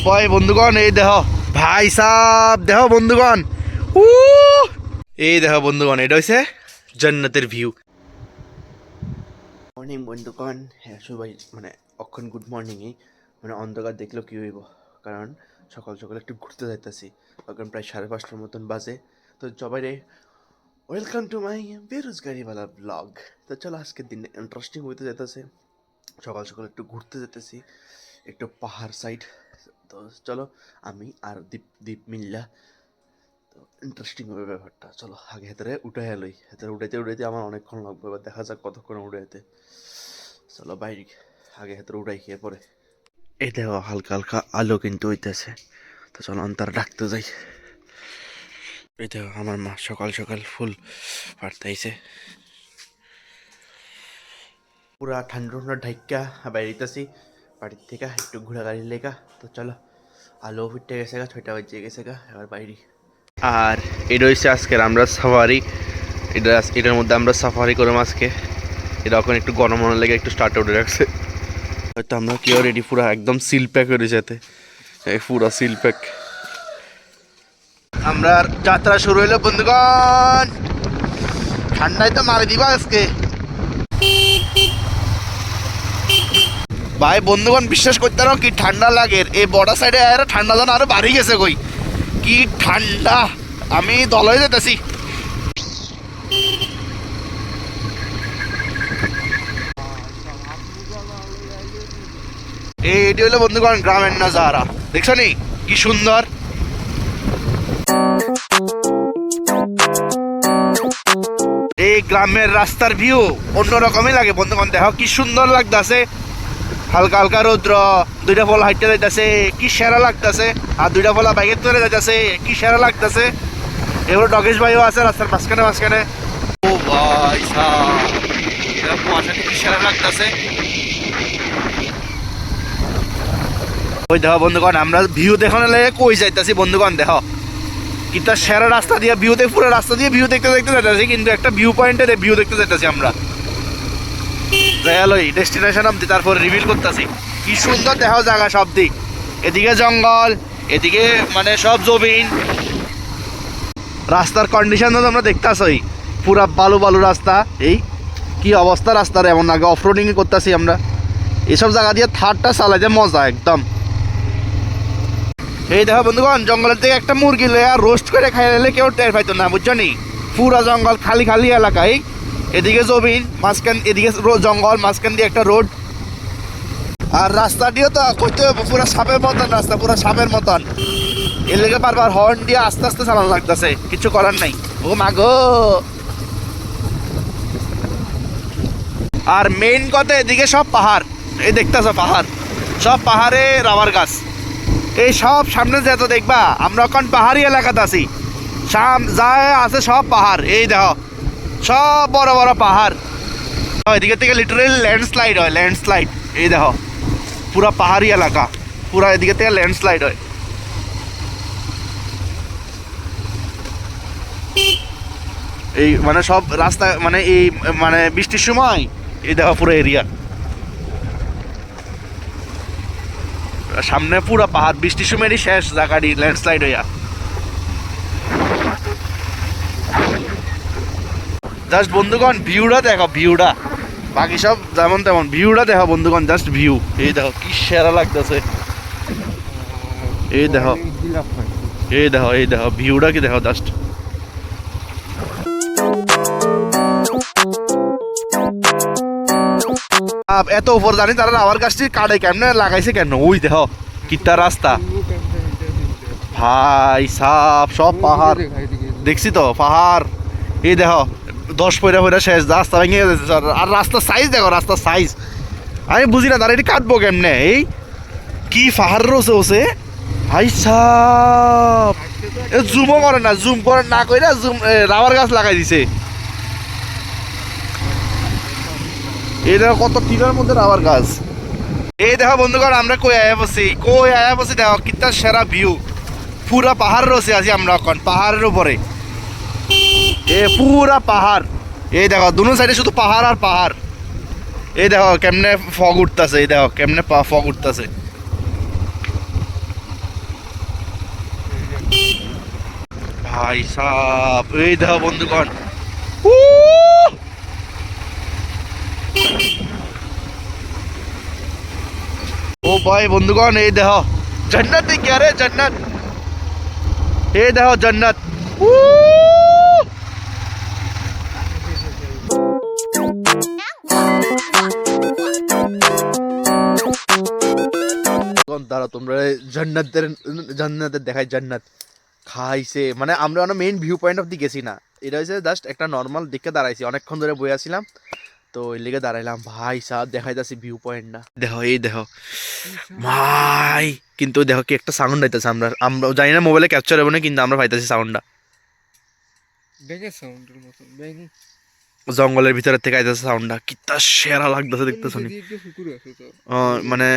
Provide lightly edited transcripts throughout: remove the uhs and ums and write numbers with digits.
ভাই বন্ধুগণ, এই দেহ ভাই সাব, দেহ বন্ধুগণ, এই দেহ বন্ধুগণ, এটা হচ্ছে জান্নাতের ভিউ। মর্নিং বন্ধুগণ, হ্যাঁ সবাই মানে অক্ষণ গুড মর্নিংই, মানে অন্ধকার দেখলেও কী হইব, কারণ সকাল সকাল একটু ঘুরতে যাইতেছি, এখন প্রায় 5:30 মতন বাজে। তো সবাই রে ওয়েলকাম টু মাই বেরোজগারিওয়ালা ব্লগ। তো চলো আজকের দিন ইন্টারেস্টিং হইতে যেতেছে, সকাল সকাল একটু ঘুরতে যেতেছি, একটু পাহাড় সাইড। তো চলো আমি আর দীপ দীপ মিল্লা, তো ইন্টারেস্টিং হবে ব্যাপারটা। চলো আগে হেতারে উঠে এলোই, হেতারে উঠাইতে উঠাইতে আমার অনেকক্ষণ লাগবে, এবার দেখা যাক কতক্ষণ উঠাইতে। চলো বাইরে আগে হেতারে উঠাই, খেয়ে পরে এই দেখো হালকা হালকা আলো কিন্তু হইতেছে। তো চলো অন্তর ডাকতে যাই। এই দেখো আমার মা সকাল সকাল ফুল পাড়তাইছে, পুরা ঠান্ডা ঠান্ডা ঢাইকা বাইরেতেছি বাড়ির থেকে একটু ঘোরাঘুরি লেগা। তো চলো আলো ফুটে গেছে গা, 6টা বাজে গেছে গা, এবার বাইরে। আর এটা হচ্ছে আজকের আমরা সাফারি, এটার মধ্যে আমরা সাফারি করলাম আজকে। এটা এখন একটু গরম মনে লেগে একটু স্টার্ট উঠে রাখছে, হয়তো আমরা কেউ রেডি পুরা একদম সিল প্যাক হয়ে যেতে, পুরা সিল প্যাক। আমরা যাত্রা শুরু হইলো বন্ধুগণ, ঠান্ডায় তো মারি দিবা আজকে ভাই বন্ধুগণ। বিশ্বাস করতে পারো কি ঠান্ডা লাগে, এই বর্ডার সাইডে আর ঠান্ডা যেন আরো বাড়ি গেছে কই, কি ঠান্ডা। আমি দল হয়ে যেতেছি। এটি হলো বন্ধুগণ গ্রামের নাজারা, দেখছো নি কি সুন্দর। এই গ্রামের রাস্তার ভিউ অন্যরকমই লাগে বন্ধুগণ, দেখো কি সুন্দর লাগতেছে, হালকা হালকা রৌদ্র, দুইটা ফল হাইটে যাইতেছে, কি সেরা লাগতেছে। আর দুইটা ফলা বাইকের ধরে যাইতেছে, কি সেরা লাগতেছে। এবার ডগেশ ভাইও আছে রাস্তার মাঝখানে মাঝখানে। ও ভাই সাহেব, কুয়াশাটা কি সেরা লাগতেছে। ওই দেখো বন্ধুগণ, আমরা ভিউ দেখানো লাগে কই যাইতেছি বন্ধুগণ, দেখো কিন্তু সেরা রাস্তা দিয়ে ভিউ দেখে, পুরো রাস্তা দিয়ে ভিউ দেখতে দেখতে যাইতেছি, কিন্তু একটা ভিউ পয়েন্টে ভিউ দেখতে যাইতেছি আমরা। যাই ডেস্টিনেশন অব্দি তারপর রিভিল করতেছি। কি সুন্দর দেখো জায়গা সব দিক, এদিকে জঙ্গল, এদিকে মানে সব জমিন। রাস্তার কন্ডিশন তো তোমরা দেখতেছই, পুরা বালু বালু রাস্তা। এই কি অবস্থা রাস্তার, এমন আগে অফ রোডিং করতেছি আমরা। এসব জায়গা দিয়ে থার্ডটা চালাইতে মজা একদম। এই দেখো বন্ধুগণ, জঙ্গলের থেকে একটা মুরগি লয়া রোস্ট করে খাইলে কেউ টের পাইতো না, বুঝছো নি। পুরা জঙ্গল, খালি খালি এলাকায়, এদিকে জমিন মাঝখান, এদিকে জঙ্গল, মাঝখান দিয়ে একটা রোড। আর রাস্তা দিয়ে তো করতে হবে পুরো সাপের মতন রাস্তা, পুরো সাপের মতন। এর লেগে বারবার হর্ন দিয়ে আস্তে আস্তে চালানো লাগতেছে, কিছু করার নাই। ও মাগো। আর মেইন কথা এদিকে সব পাহাড়, এই দেখতেছো পাহাড়, সব পাহাড়ে রাবার গাছ। এই সব সামনে যেত দেখবা, আমরা এখন পাহাড়ি এলাকাতে আছি, যায় আছে সব পাহাড়। এই দেখো সব বড় বড় পাহাড়, এদিকে থেকে লিটারেলি ল্যান্ডস্লাইড হয়, ল্যান্ডস্লাইড। এই দেখো পুরা পাহাড়ি এলাকা, পুরা এদিকে থেকে ল্যান্ডস্লাইড হয়। এই মানে সব রাস্তা মানে এই মানে বৃষ্টির সময় এই দেখো পুরো এরিয়া সামনে পুরা পাহাড়, বৃষ্টির সময়ই শেষ জায়গাটি ল্যান্ডস্লাইড হইয়া। জাস্ট বন্ধুগণ ভিউটা দেখো, ভিউটা, বাকি সব যেমন তেমন, ভিউটা দেখো বন্ধুগণ, জাস্ট ভিউ। এই দেখো কি সেরা লাগতেছে, এই দেখো, এই দেখো, এই দেখো ভিউটা কি দেখো জাস্ট। এত উপর জানি তারা রাবার গাছটি কাটে কেমনে লাগাইছে কেন। ওই দেখো কিটা রাস্তা ভাই সাপ, সব পাহাড় দেখছি তো পাহাড়। এই দেখো 10 পয়রা পয়রা শেষ, রাস্তা ভেঙে গেছে। আর রাস্তার সাইজ দেখো, রাস্তার সাইজ আমি বুঝি না তারা এটি কাটবো কেমনে। এই কি পাহাড় রয়েছে ওসে ভাই সাপ, জুমও করে না, জুম করে না করে জুম রাবার গাছ লাগাই দিছে। এই দেখো কত টিনের মধ্যে রাবার গাছ। এই দেখো বন্ধুগণ, আমরা কই আয়া বসি, দেখো কিতা সেরা ভিউ, পুরা পাহাড় রয়েছে আছি আমরা এখন, পাহাড়ের উপরে পুরা পাহাড়। এই দেখো দুনো সাইডে শুধু পাহাড় আর পাহাড়। এই দেখো কেমনে ফগ উঠতেছে, এই দেখো কেমনে ফগ উঠতেছে। ভাই সাব এই দেখো বন্ধুগণ ও ভাই বন্ধুগণ এই দেখো জান্নাত দেখি আরে জান্নাত এই দেখো জান্নাত দাঁড়া তোমরা জান্নাতের জান্নাতের দেখাই জান্নাত খাইছে মানে আমরা main view point of the গেছি না এটা হচ্ছে জাস্ট একটা নর্মাল দিকে দাঁড়াইছি অনেকক্ষণ ধরে বই আসছিলাম তো ওই লিগে দাঁড়াইলাম ভাই সাহেব দেখাই যাচ্ছি ভিউ পয়েন্ট না দেখো এই দেখো ভাই কিন্তু দেখো কি একটা সাউন্ড আইতেছে আমরা আমরা জানি না মোবাইলে ক্যাপচার হবে না কিন্তু আমরা পাইতেছি সাউন্ডটা জঙ্গলের ভিতরে থেকে আইতেছে সাউন্ডটা কিতা সেরা লাগতেছে দেখতেছ মানে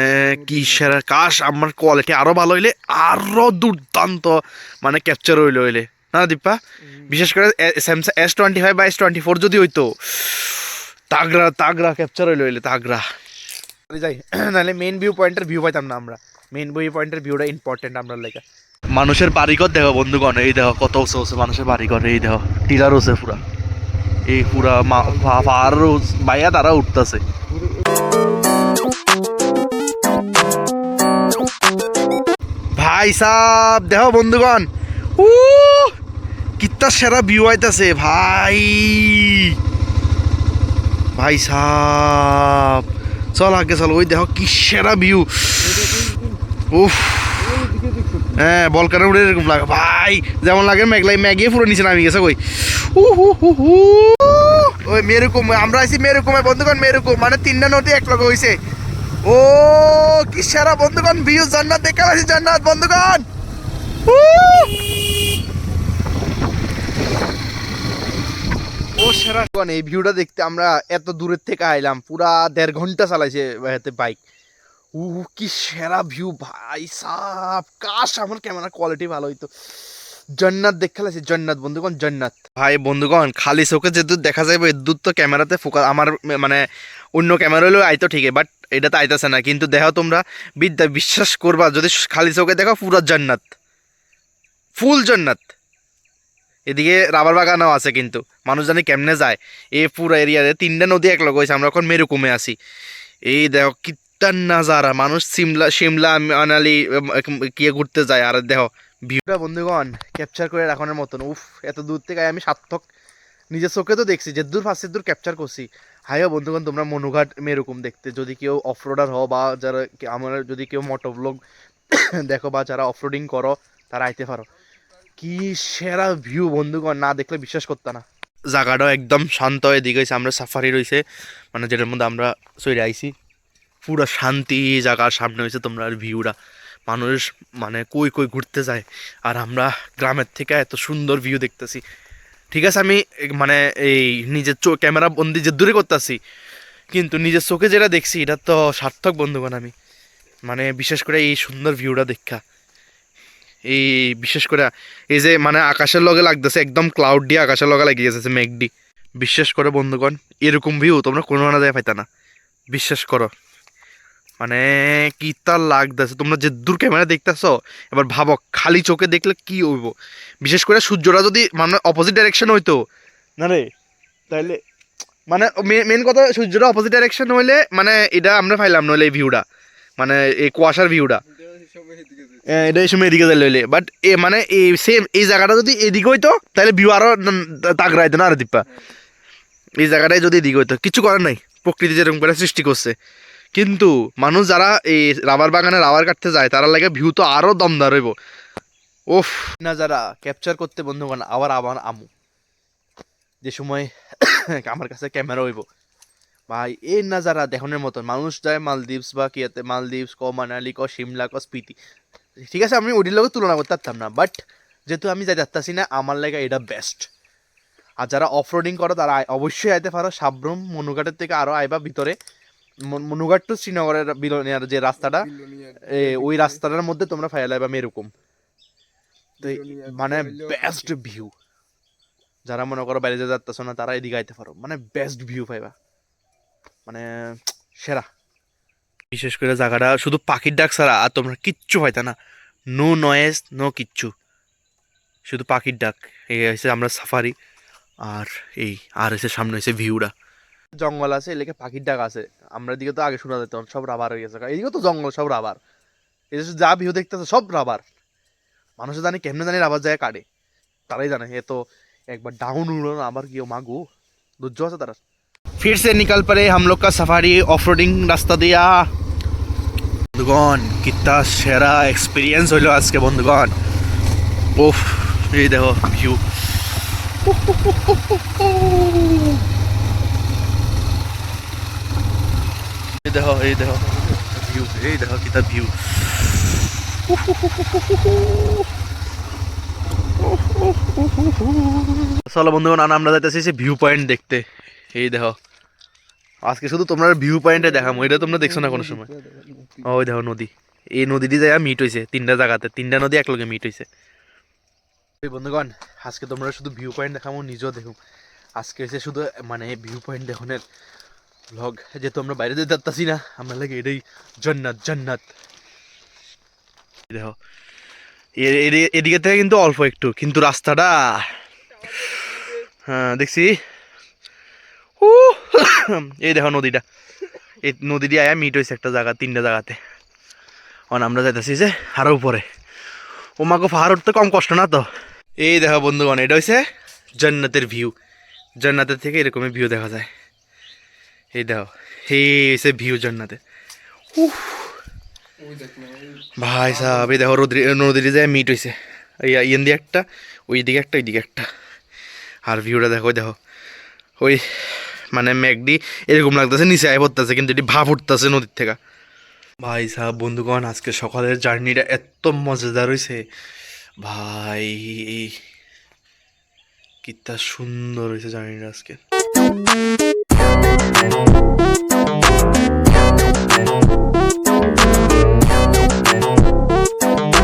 কি সেরা কাশ আমার কোয়ালিটি আরো ভালো হইলে আরো দুর্দান্ত মানে ক্যাপচার হইলে না দীপা বিশেষ করে স্যামসাং S25 বা S24 যদি হইতো তাগড়া তাগড়া ক্যাপচার হইলে তাগড়া যাই নাহলে মেইন ভিউ পয়েন্টের ভিউ পাইতাম না আমরা মেইন ভিউ পয়েন্টের ভিউটা ইম্পর্টেন্ট আমরা লেগে মানুষের বাড়িঘর দেখো বন্ধুগণ এই দেখো কত উঁচু উঁচু মানুষের বাড়িঘর এই দেখো টিলার উঁচে পুরা এই পুরা পাহাড় বাইয়া তারা উঠতেছে ভাই সাব দেখো বন্ধুগণ কিত্তা সেরা ভিউ আইতাছে ভাই ভাই সাব চল আগে চল ওই দেখো কি সেরা ভিউ উফ হ্যাঁ বলকারে উঠে এরকম লাগে ভাই যেমন লাগে মেঘলাই ম্যাগিয়ে পুরো নিচে নামি গেছে কই ওই মেরুকুম আমরা আছি মেরুকুমে বন্ধুগণ মেরুকুম মানে তিনটা নদী এক লগে হইছে ও কি সেরা বন্ধুগণ ভিউ জান্নাত দেখা আছে জান্নাত বন্ধুগণ ও সেরা এই ভিউটা দেখতে আমরা এত দূরের থেকে আইলাম পুরা 1.5 ঘন্টা চালাইছে বাইক কি সেরা ভিউ ভাই সাব কাশ আমার ক্যামেরা কোয়ালিটি ভালো হইতো জান্নাত দেখালাইছে জান্নাত বন্ধুগণ জান্নাত ভাই বন্ধুগণ খালি চোখে যেহেতু দেখা যাবে এদূর তো ক্যামেরাতে ফোকাস আমার মানে অন্য ক্যামেরা হলেও আইতো ঠিকই বাট এটা তো আইতাছে না কিন্তু দেখো তোমরা বিদ্যা বিশ্বাস করবা যদি খালি চোখে দেখো পুরো জান্নাত ফুল জান্নাত এদিকে রাবার বাগানও আছে কিন্তু মানুষ জানি কেমনে যায় এই পুরো এরিয়াতে 3টা নদী এক লগ হয়েছে আমরা এখন মেরুকুমে আছি এই দেখো কিত্তার নাজারা মানুষ শিমলা মানালি গিয়ে ঘুরতে যায় আর দেখো ভিউটা বন্ধুগণ ক্যাপচার করে রাখানোর মতন উফ এত দূর থেকে আমি সার্থক নিজের চোখে তো দেখছি যে দূর ফার্স্টের দূর ক্যাপচার করছি হাইও বন্ধুগণ তোমরা মনুঘাট এরকম দেখতে যদি কেউ অফরোডার হও বা যারা আমরা যদি কেউ মোটোব্লগ দেখো বা যারা অফরোডিং করো তারা আইতে পারো কি সেরা ভিউ বন্ধুগণ না দেখলে বিশ্বাস করতে না জায়গাটাও একদম শান্ত এদিকে হয়েছে আমরা সাফারি রয়েছে মানে যেটার মধ্যে আমরা চলে আইছি পুরো শান্তি জায়গার সামনে হয়েছে তোমরা ভিউটা মানুষ মানে কই কই ঘুরতে যায় আর আমরা গ্রামের থেকে এত সুন্দর ভিউ দেখতেছি ঠিক আছে আমি মানে এই নিজের ক্যামেরা বন্দি যে দূরে করতেছি কিন্তু নিজের চোখে যেটা দেখছি এটা তো সার্থক বন্ধুগণ আমি মানে বিশেষ করে এই সুন্দর ভিউটা দেখা এই বিশেষ করে এই যে মানে আকাশের লগে লাগতেছে একদম ক্লাউড দিয়ে আকাশের লগে লাগিয়ে গেছে মেঘডি বিশ্বাস করো বন্ধুগণ এরকম ভিউ তোমরা কোনো না যায় পাইতা না বিশ্বাস করো মানে কি তার লাগতেছে তোমরা যে দূর ক্যামেরা দেখতেছো এবার ভাবো খালি চোখে দেখলে কি হইব বিশেষ করে সূর্যটা যদি মানে অপোজিট ডাইরেকশন হইতো না রে তাইলে মানে মেন কথা সূর্যটা অপোজিট ডাইরেকশন হইলে মানে এটা আমরা পাইলাম নইলে এই ভিউটা মানে এই কুয়াশার ভিউটা এটা এই সময় এদিকে যাইলে বাট এ মানে এই সেম এই জায়গাটা যদি এদিকে হইতো তাহলে ভিউ আরো তাগড়া হইতো না আরে দীপা এই জায়গাটায় যদি এদিকে হইতো কিছু করার নাই প্রকৃতি যেরকম করে সৃষ্টি করছে কিন্তু মানুষ যারা এই রাবার বাগানে রাবার কাটতে যায় তারা লাগে ভিউ তো আরো দমদার হইব ওফ না যারা ক্যাপচার করতে বন্ধুগণ আবার আমার আমু যে সময় আমার কাছে ক্যামেরা হইব ভাই এই নাজারা দেখানোর মতন মানুষ যায় মালদ্বীপস বা কিয়াতে মালদ্বীপস ক মানালি ক শিমলা ক স্পিতি ঠিক আছে আমি ওটির লগে তুলনা করতে পারতাম না বাট যেহেতু আমি যাই যাচ্ছি না আমার লাগে এটা বেস্ট আর যারা অফ রোডিং করো তারা অবশ্যই আইতে পারো সাবরুম মনুঘাটের থেকে আরও আইবা ভিতরে মনুঘাট টু শ্রীনগরের বিলোনিয়ার যে রাস্তাটা ওই রাস্তাটার মধ্যে তোমরা ফাইল আইবা এরকম তো মানে বেস্ট ভিউ যারা মনে করো বাইরে যাচ্ছ না তারা এদিকে আইতে পারো মানে বেস্ট ভিউ পাইবা মানে সেরা বিশেষ করে জায়গাটা শুধু পাখির ডাক ছাড়া আর তোমরা কিচ্ছু পাইতা না নো নয়েজ নো কিচ্ছু শুধু পাখির ডাক। এই হচ্ছে আমরা সাফারি, আর এই আর হচ্ছে সামনে হচ্ছে ভিউটা। জঙ্গল আছে, এলাকা পাখির ডাক আছে। আমরা এদিকে তো আগে শোনা যেত, সব রাবার হয়ে গেছে। এদিকে তো জঙ্গল, সব রাবার। এই যে যা ভিউ দেখতেছে সব রাবার। মানুষে জানে কেমনে জানি রাবার যায় কাটে, তারাই জানে। এ তো একবার डाउन उड़ो ना, আবার কি मांगू ধৈর্য আছে তারা। फिर से निकल पड़े हम लोग का सफारी ऑफ रोडिंग रास्ता दिया। বন্ধুগণ কিতা সেরা এক্সপিরিয়েন্স হইলো আজকে বন্ধুগণ। ওফ, এই দেখো ভিউ। এই দেখো ভিউ, এই দেখো কিতা ভিউ। চলো বন্ধুগণ, আমরা যাইতেছি যে ভিউ পয়েন্ট দেখতে। এই দেখো আজকে শুধু তোমরা ভিউ পয়েন্টে দেখামো, এটা তোমরা দেখছো না কোনো সময়। ওই দেখো নদী, এই নদীটি জায়গা মিট হয়েছে তিনটা জায়গাতে, তিনটা নদী একলগে মিট হয়েছে। ওই বন্ধুগণ আজকে তোমরা শুধু ভিউ পয়েন্ট দেখামো, নিজেও দেখো। আজকে হচ্ছে শুধু মানে ভিউ পয়েন্ট দেখনের ব্লগ, যেহেতু আমরা বাইরে যেতে পারতাছি না, আমরা লাগে এটাই জান্নাত জান্নাত। দেখো এদিকে থেকে কিন্তু অল্প একটু, কিন্তু রাস্তাটা হ্যাঁ দেখছি। এই দেখো নদীটা, এই নদীটি আয়া মিট হয়েছে একটা জায়গা, তিনটা জায়গাতে। আমরা যাইতেছি যে আরো উপরে। ও মাকে পাহাড় উঠতে কম কষ্ট না তো। এই দেখো বন্ধুগণ, এটা হচ্ছে জান্নাতের ভিউ। জান্নাতের থেকে এরকমই ভিউ দেখা যায়। এই দেখো, এই হচ্ছে ভিউ জান্নাতের। ভাই সাহেব এই দেখো নদীটি যায় মিট হয়েছে, ইয়ান দিয়ে একটা, ওই দিকে একটা, ওই দিকে একটা। আর ভিউটা দেখো, দেখো ওই মানে মেঘডি এরকম লাগতেছে নিচে আয় পড়তেছে, কিন্তু এটি ভাব উঠতেছে নদীর থেকে। ভাই সাহেব বন্ধুগণ আজকে সকালের জার্নিটা এত মজাদার হয়েছে ভাই, কিতা সুন্দর হয়েছে জার্নিটা আজকে।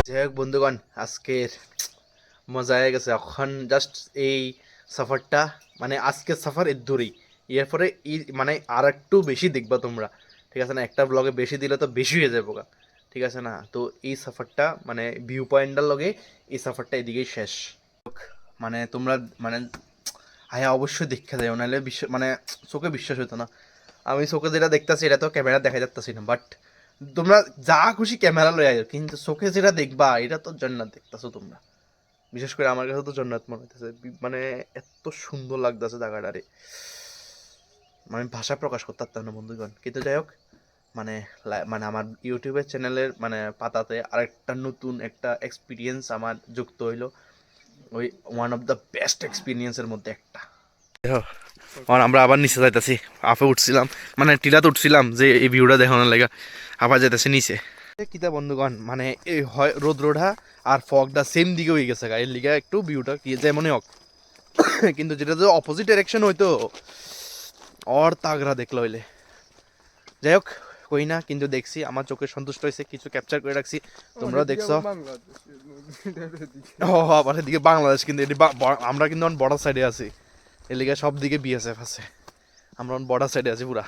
যাই হোক বন্ধুগণ আজকের মজা হয়ে গেছে। এখন জাস্ট এই সফরটা মানে আজকের সফর এর দূরেই, এরপরে মানে আর একটু বেশি দেখবা তোমরা, ঠিক আছে না? একটা ব্লগে বেশি দিলে তো বেশি হয়ে যাবে, ঠিক আছে না? তো এই সফরটা মানে ভিউ পয়েন্টটার লগে এই সফরটা এদিকেই শেষ। মানে তোমরা মানে হ্যাঁ অবশ্যই দেখে যাও, নাহলে মানে চোখে বিশ্বাস হতো না। আমি চোখে যেটা দেখতেছি এটা তো ক্যামেরা দেখা যাচ্ছি না, বাট তোমরা যা খুশি ক্যামেরা লয়ে যাও, কিন্তু চোখে যেটা দেখবা এটা তো জান্নাত দেখতেছো তোমরা। বিশেষ করে আমার কাছে তো জান্নাত মনে হইতেছে, মানে এত সুন্দর লাগতেছে জায়গাটারে, মানে ভাষা প্রকাশ করতে পারতাম না বন্ধুগণ। কিন্তু যাই হোক মানে মানে আমার ইউটিউবের চ্যানেলের মানে পাতাতে আরেকটা নতুন একটা এক্সপিরিয়েন্স আমার যুক্ত হইলো, ওই ওয়ান অফ দ্য বেস্ট এক্সপিরিয়েন্সের মধ্যে একটা। আমরা আবার নিচে যাইতেছি, আপে উঠছিলাম মানে টিলাতে উঠছিলাম যে এই ভিউটা দেখানোর লাগা, আবার যাইতেছি নিচে। কিতা বন্ধুগণ মানে এই হয় রোদা আর ফগটা সেম দিকে হয়ে গেছে, এর লিগা একটু ভিউটা কি যেমনই হোক, কিন্তু যেটা তো অপোজিট ডাইরেকশন হইতো আর তাগড়া দেখলো হইলে। যাই হোক কই না, কিন্তু দেখছি আমার চোখে সন্তুষ্ট হয়েছে, কিছু ক্যাপচার করে রাখছি, তোমরাও দেখছো। ও আবার এদিকে বাংলাদেশ, কিন্তু এটি আমরা কিন্তু বর্ডার সাইডে আছি, এর লিগে সব দিকে বিএসএফ আছে, আমরা বর্ডার সাইডে আছি পুরা।